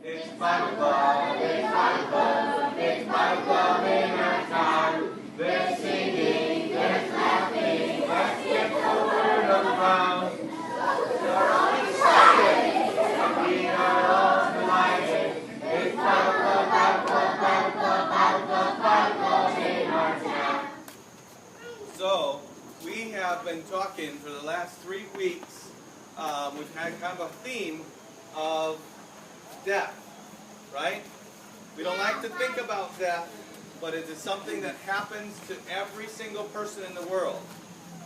It's Bible Club, it's Bible Club, it's Bible Club in our town. There's singing, there's laughing, let's get the word around. We're all excited, and we are all delighted. It's Bible Club, Bible Club, Bible Club, Bible Club, Bible Club in our town. So, we have been talking for the last 3 weeks. We've had kind of a theme of death, right? We don't like to think about death, but it is something that happens to every single person in the world,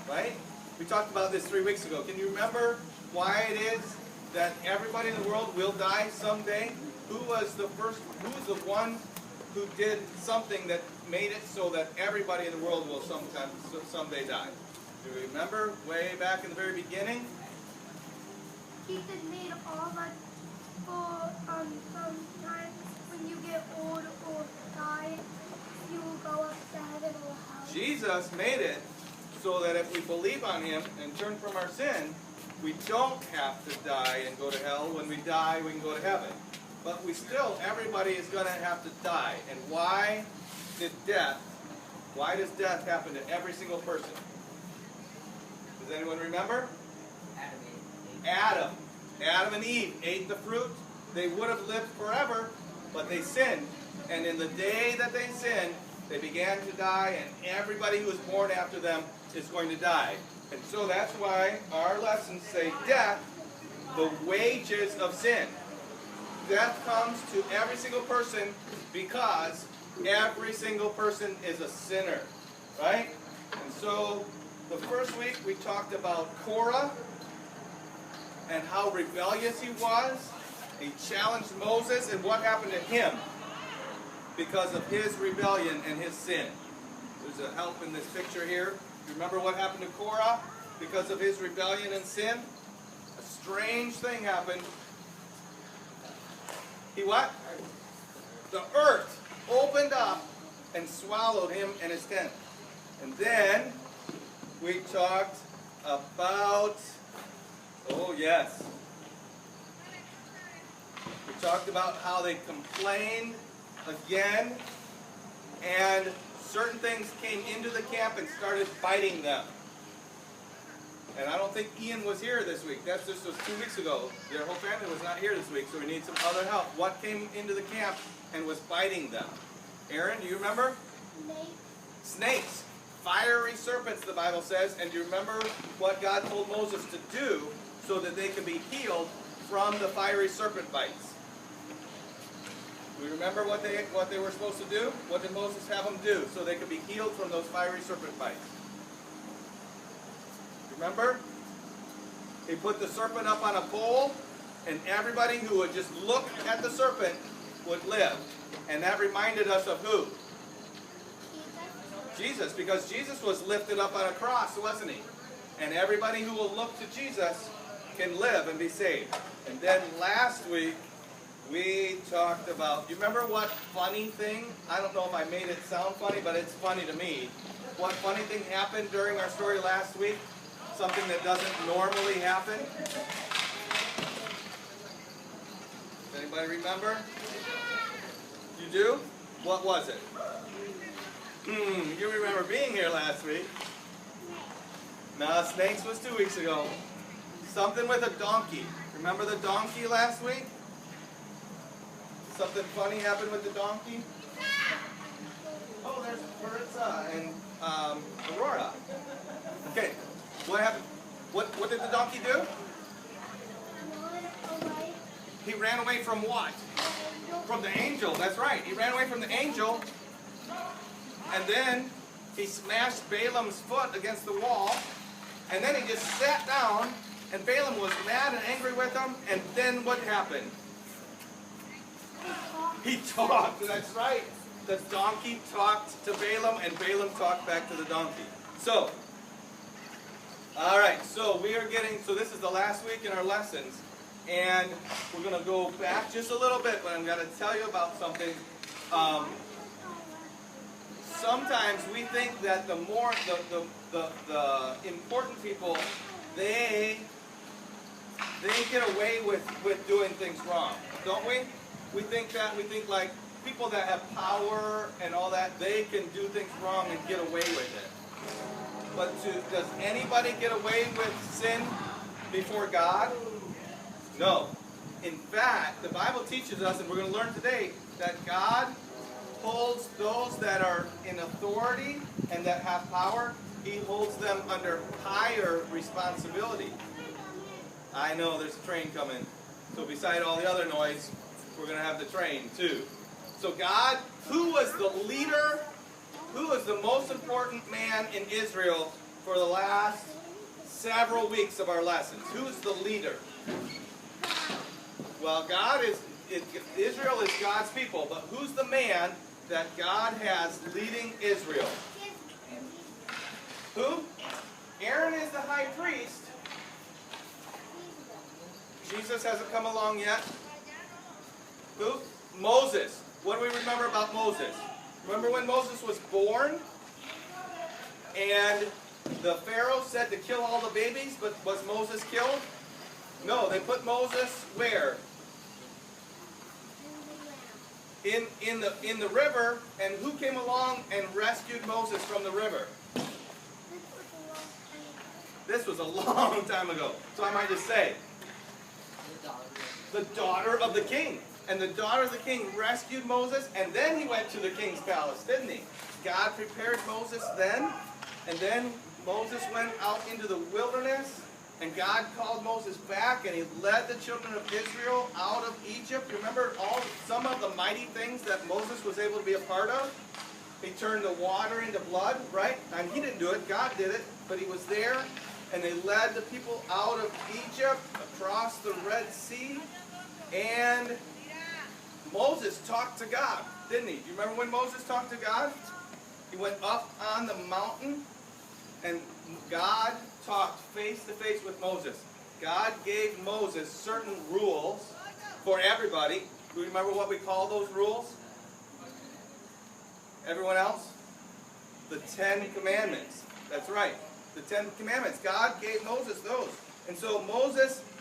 right? We talked about this 3 weeks ago. Can you remember why it is that everybody in the world will die someday? Who was the one who did something that made it so that everybody in the world will someday die? Do you remember way back in the very beginning? Jesus made all that for sometimes when you get old or die, you will go up to heaven or hell. Jesus made it so that if we believe on Him and turn from our sin, we don't have to die and go to hell. When we die, we can go to heaven. But everybody is going to have to die. And why does death happen to every single person? Does anyone remember? Adam and Eve ate the fruit. They would have lived forever, but they sinned. And in the day that they sinned, they began to die, and everybody who was born after them is going to die. And so that's why our lessons say death, the wages of sin. Death comes to every single person because every single person is a sinner, right? And so the first week we talked about Korah and how rebellious he was. He challenged Moses, and what happened to him because of his rebellion and his sin. There's a help in this picture here. You remember what happened to Korah because of his rebellion and sin? A strange thing happened. He what? The earth opened up and swallowed him and his tent. And then we talked about, oh yes, we talked about how they complained again, and certain things came into the camp and started biting them. And I don't think Ian was here this week. This was 2 weeks ago. Their whole family was not here this week, so we need some other help. What came into the camp and was biting them? Aaron, do you remember? Snakes. Fiery serpents, the Bible says. And do you remember what God told Moses to do so that they could be healed from the fiery serpent bites? Do you remember what they were supposed to do? What did Moses have them do so they could be healed from those fiery serpent bites? Remember? He put the serpent up on a pole, and everybody who would just look at the serpent would live. And that reminded us of who? Jesus, because Jesus was lifted up on a cross, wasn't he? And everybody who will look to Jesus can live and be saved. And then last week, we talked about, you remember what funny thing? I don't know if I made it sound funny, but it's funny to me. What funny thing happened during our story last week? Something that doesn't normally happen? Does anybody remember? You do? What was it? You remember being here last week. No, snakes was 2 weeks ago. Something with a donkey. Remember the donkey last week? Something funny happened with the donkey? Oh, there's Maritza and Aurora. Okay, what happened? What did the donkey do? He ran away from what? From the angel, that's right. He ran away from the angel, and then he smashed Balaam's foot against the wall, and then he just sat down, and Balaam was mad and angry with him, and then what happened? He talked, that's right. The donkey talked to Balaam, and Balaam talked back to the donkey. So, alright, so this is the last week in our lessons, and we're going to go back just a little bit, but I'm going to tell you about something. Sometimes we think that the important people, they get away with doing things wrong, don't we? We think like people that have power and all that, they can do things wrong and get away with it. But does anybody get away with sin before God? No. In fact, the Bible teaches us, and we're going to learn today, that God holds those that are in authority and that have power, He holds them under higher responsibility. I know there's a train coming. So beside all the other noise, we're going to have the train too. So God, who was the leader? Who was the most important man in Israel for the last several weeks of our lessons? Who is the leader? Well, Israel is God's people, but who's the man that God has leading Israel? Who? Aaron is the high priest. Jesus hasn't come along yet. Who? Moses. What do we remember about Moses? Remember when Moses was born? And the Pharaoh said to kill all the babies, but was Moses killed? No, they put Moses where? In the river, and who came along and rescued Moses from the river? This was a long time ago. So I might just say, the daughter of the king. And the daughter of the king rescued Moses, and then he went to the king's palace, didn't he? God prepared Moses then, and then Moses went out into the wilderness, and God called Moses back, and he led the children of Israel out of Egypt. Remember some of the mighty things that Moses was able to be a part of? He turned the water into blood, right? And he didn't do it, God did it, but he was there, and they led the people out of Egypt, across the Red Sea, and Moses talked to God, didn't he? Do you remember when Moses talked to God? He went up on the mountain, and God talked face to face with Moses. God gave Moses certain rules for everybody. Do you remember what we call those rules? Everyone else? The 10 Commandments. That's right. The 10 Commandments. God gave Moses those. And so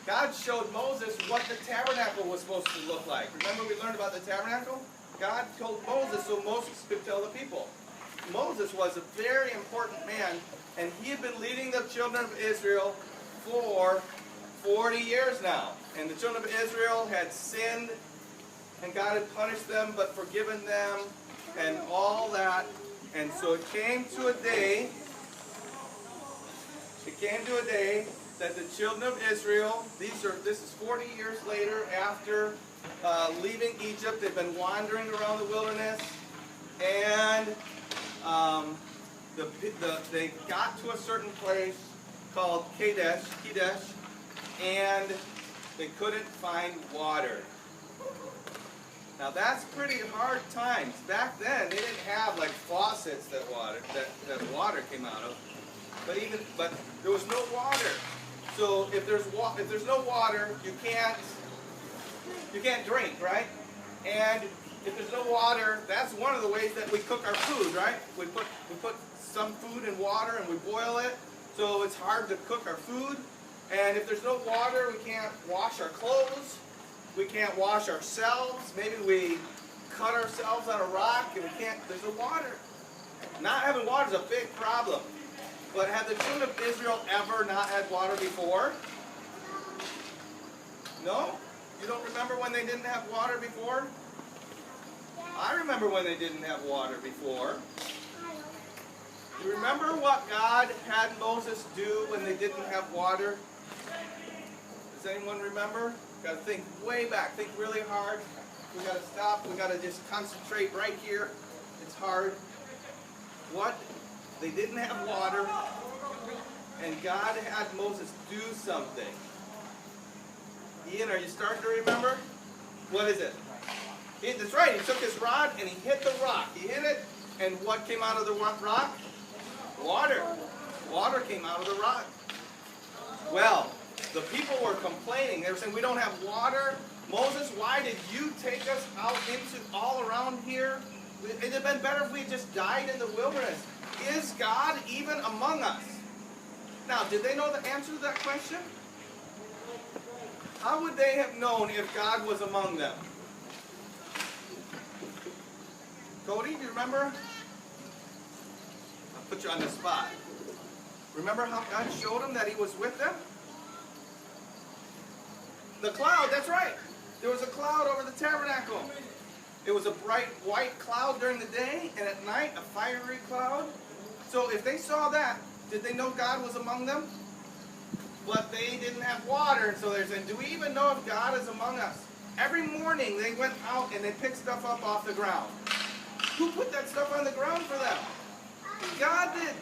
God showed Moses what the tabernacle was supposed to look like. Remember we learned about the tabernacle? God told Moses so Moses could tell the people. Moses was a very important man, and he had been leading the children of Israel for 40 years now. And the children of Israel had sinned, and God had punished them but forgiven them, and all that. And so it came to a day that the children of Israel, this is 40 years later after leaving Egypt. They've been wandering around the wilderness, and they got to a certain place called Kadesh, and they couldn't find water. Now that's pretty hard times. Back then they didn't have like faucets that water came out of, but there was no water. So if there's no water, you can't drink, right? And if there's no water, that's one of the ways that we cook our food, right? We put some food in water and we boil it, so it's hard to cook our food. And if there's no water, we can't wash our clothes. We can't wash ourselves. Maybe we cut ourselves on a rock and there's no water. Not having water is a big problem. But have the children of Israel ever not had water before? No? You don't remember when they didn't have water before? I remember when they didn't have water before. You remember what God had Moses do when they didn't have water? Does anyone remember? Got to think way back. Think really hard. We got to stop. We got to just concentrate right here. It's hard. What? They didn't have water, and God had Moses do something. Ian, are you starting to remember? What is it? That's right. He took his rod and he hit the rock. He hit it, and what came out of the rock? Water. Water came out of the rock. Well, the people were complaining. They were saying, we don't have water. Moses, why did you take us out into all around here? It would have been better if we had just died in the wilderness. Is God even among us? Now, did they know the answer to that question? How would they have known if God was among them? Cody, do you remember? I'll put you on the spot. Remember how God showed him that he was with them? The cloud, that's right. There was a cloud over the tabernacle. It was a bright white cloud during the day, and at night a fiery cloud. So if they saw that, did they know God was among them? But they didn't have water, and so they're saying, do we even know if God is among us? Every morning they went out and they picked stuff up off the ground. Who put that stuff on the ground for them? God did.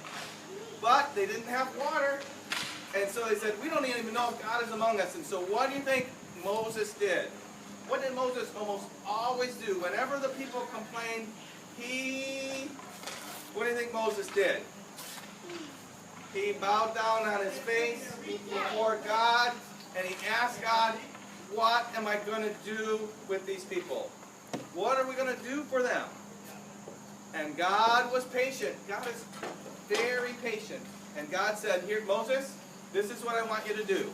But they didn't have water. And so they said, we don't even know if God is among us. And so what do you think Moses did? What did Moses almost always do? Whenever the people complained, what do you think Moses did? He bowed down on his face before God, and he asked God, what am I going to do with these people? What are we going to do for them? And God was patient. God is very patient. And God said, here, Moses, this is what I want you to do.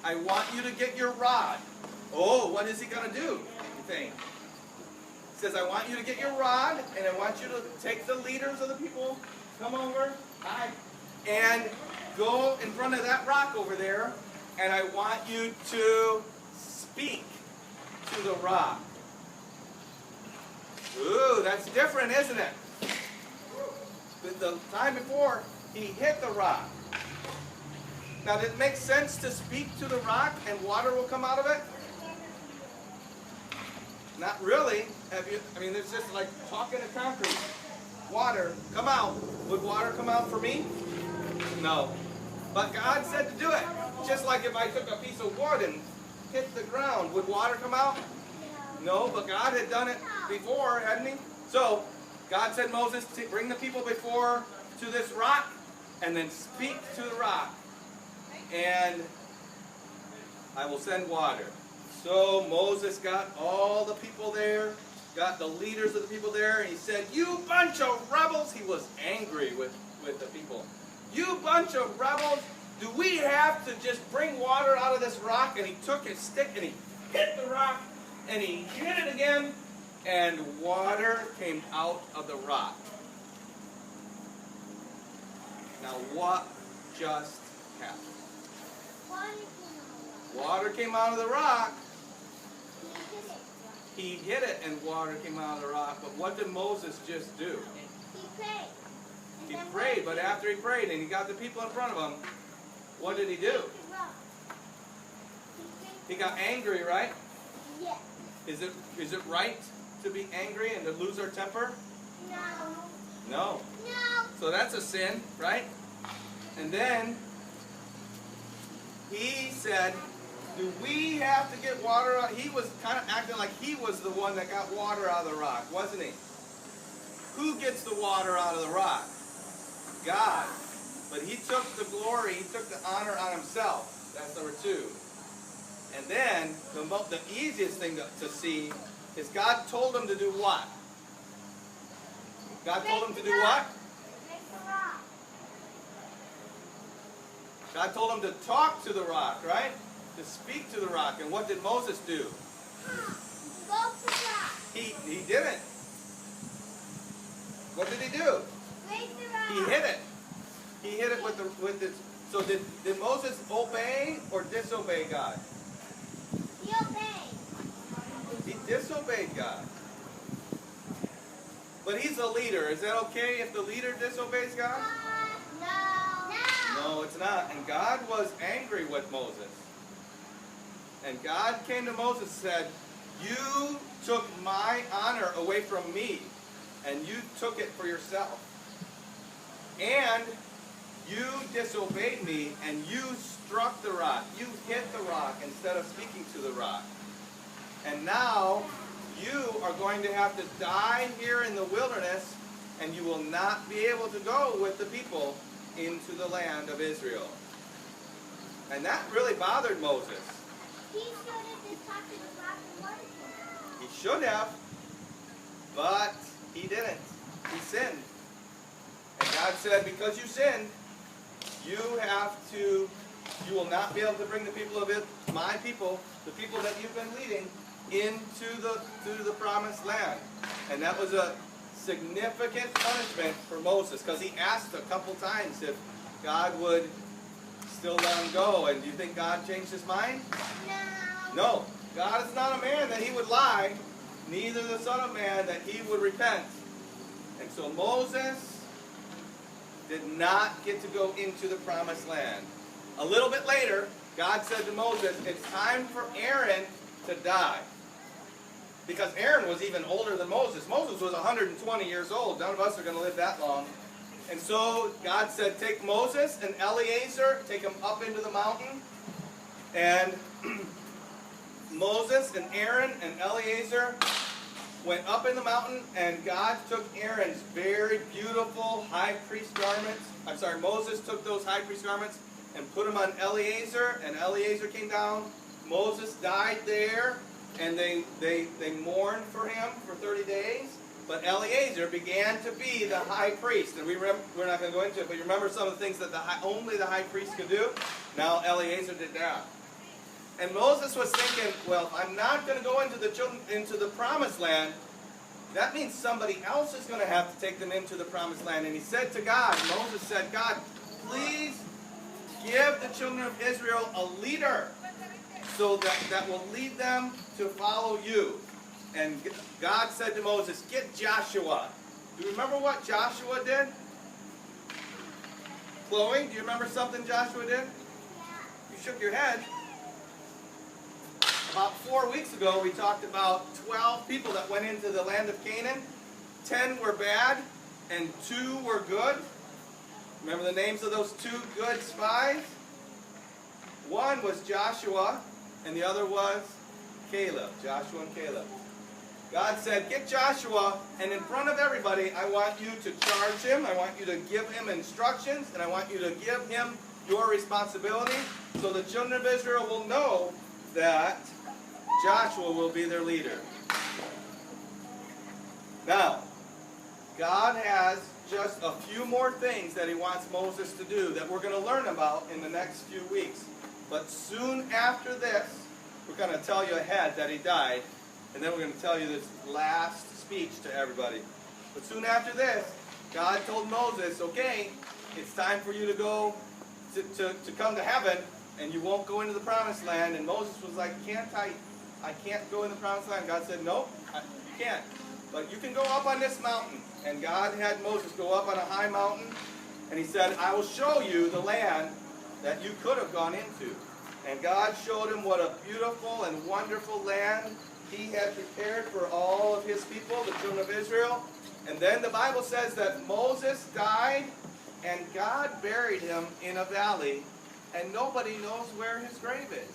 I want you to get your rod. Oh, what is he going to do, you think? He says, I want you to get your rod, and I want you to take the leaders of the people, come over, hi, and go in front of that rock over there, and I want you to speak to the rock. Ooh, that's different, isn't it? The time before, he hit the rock. Now, did it make sense to speak to the rock and water will come out of it? Not really. There's just like talking to concrete. Water, come out. Would water come out for me? No. But God said to do it. Just like if I took a piece of wood and hit the ground, would water come out? No, but God had done it before, hadn't he? So, God said, Moses, bring the people before to this rock, and then speak to the rock, and I will send water. So Moses got all the people there, got the leaders of the people there, and he said, you bunch of rebels. He was angry with the people. You bunch of rebels, do we have to just bring water out of this rock? And he took his stick and he hit the rock, and he hit it again, and water came out of the rock. Now what just happened? Water came out of the rock. He hit it and water came out of the rock. But what did Moses just do? He prayed. He prayed, but after he prayed and he got the people in front of him, what did he do? He got angry, right? Yes. Is it right to be angry and to lose our temper? No. No. No. So that's a sin, right? And then he said, do we have to get water out? He was kind of acting like he was the one that got water out of the rock, wasn't he? Who gets the water out of the rock? God. But he took the glory, he took the honor on himself. That's number 2. And then, the easiest thing to see is God told him to do what? God told him to do what? God told him to talk to the rock, right? To speak to the rock. And what did Moses do? Go to rock. He didn't. What did he do? Break the rock. He hit it. He hit it with the. So did Moses obey or disobey God? He obeyed. He disobeyed God. But he's a leader. Is that okay if the leader disobeys God? No. No. No, it's not. And God was angry with Moses. And God came to Moses and said, you took my honor away from me, and you took it for yourself. And you disobeyed me, and you struck the rock. You hit the rock instead of speaking to the rock. And now you are going to have to die here in the wilderness, and you will not be able to go with the people into the land of Israel. And that really bothered Moses. He should have just talked to the rock and water. He should have, but he didn't. He sinned. And God said, because you sinned, you will not be able to bring the people of it, my people, the people that you've been leading, into the promised land. And that was a significant punishment for Moses, because he asked a couple times if God would still let him go. And do you think God changed his mind? No. No. God is not a man that he would lie, neither the Son of Man that he would repent. And so Moses did not get to go into the promised land. A little bit later, God said to Moses, it's time for Aaron to die. Because Aaron was even older than Moses. Moses was 120 years old. None of us are going to live that long. And so God said, take Moses and Eleazar, take them up into the mountain. And Moses and Aaron and Eleazar went up in the mountain, and God took Aaron's very beautiful high priest garments. Moses took those high priest garments and put them on Eleazar, and Eleazar came down. Moses died there, and they mourned for him for 30 days. But Eleazar began to be the high priest. And we're not going to go into it, but you remember some of the things that only the high priest could do? Now Eleazar did that. And Moses was thinking, well, if I'm not going to go into the promised land, that means somebody else is going to have to take them into the promised land. And he said to God, Moses said, God, please give the children of Israel a leader so that will lead them to follow you. And God said to Moses, get Joshua. Do you remember what Joshua did? Chloe, do you remember something Joshua did? You shook your head. About 4 weeks ago, we talked about 12 people that went into the land of Canaan. 10 were bad, and 2 were good. Remember the names of those 2 good spies? One was Joshua, and the other was Caleb. Joshua and Caleb. God said, get Joshua, and in front of everybody, I want you to charge him. I want you to give him instructions, and I want you to give him your responsibility, so the children of Israel will know that Joshua will be their leader. Now, God has just a few more things that he wants Moses to do that we're going to learn about in the next few weeks. But soon after this, we're going to tell you ahead that he died, and then we're going to tell you this last speech to everybody. But soon after this, God told Moses, okay, it's time for you to go to come to heaven, and you won't go into the promised land. And Moses was like, I can't go in the promised land. God said, no, you can't. But you can go up on this mountain. And God had Moses go up on a high mountain, and he said, I will show you the land that you could have gone into. And God showed him what a beautiful and wonderful land he had prepared for all of his people, the children of Israel. And then the Bible says that Moses died, and God buried him in a valley, and nobody knows where his grave is.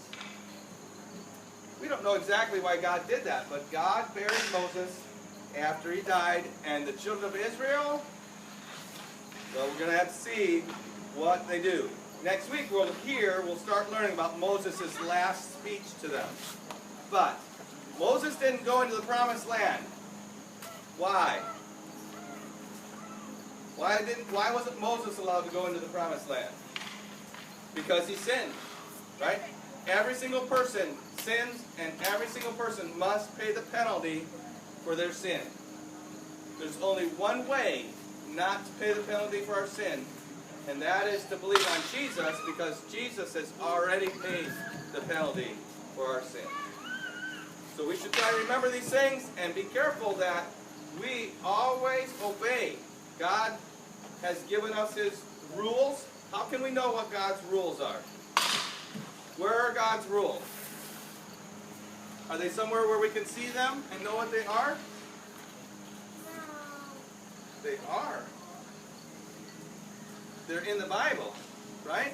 We don't know exactly why God did that, but God buried Moses after he died, and the children of Israel, well, we're going to have to see what they do. Next week we'll start learning about Moses' last speech to them. But Moses didn't go into the promised land. Why? Why wasn't Moses allowed to go into the promised land? Because he sinned, right? Every single person sins, and every single person must pay the penalty for their sin. There's only one way not to pay the penalty for our sin, and that is to believe on Jesus, because Jesus has already paid the penalty for our sin. So we should try to remember these things and be careful that we always obey. God has given us his rules. How can we know what God's rules are? Where are God's rules? Are they somewhere where we can see them and know what they are? No. They are. They're in the Bible, right?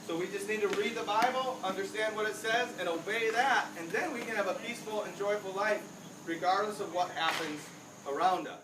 So we just need to read the Bible, understand what it says, and obey that, and then we can have a peaceful and joyful life regardless of what happens around us.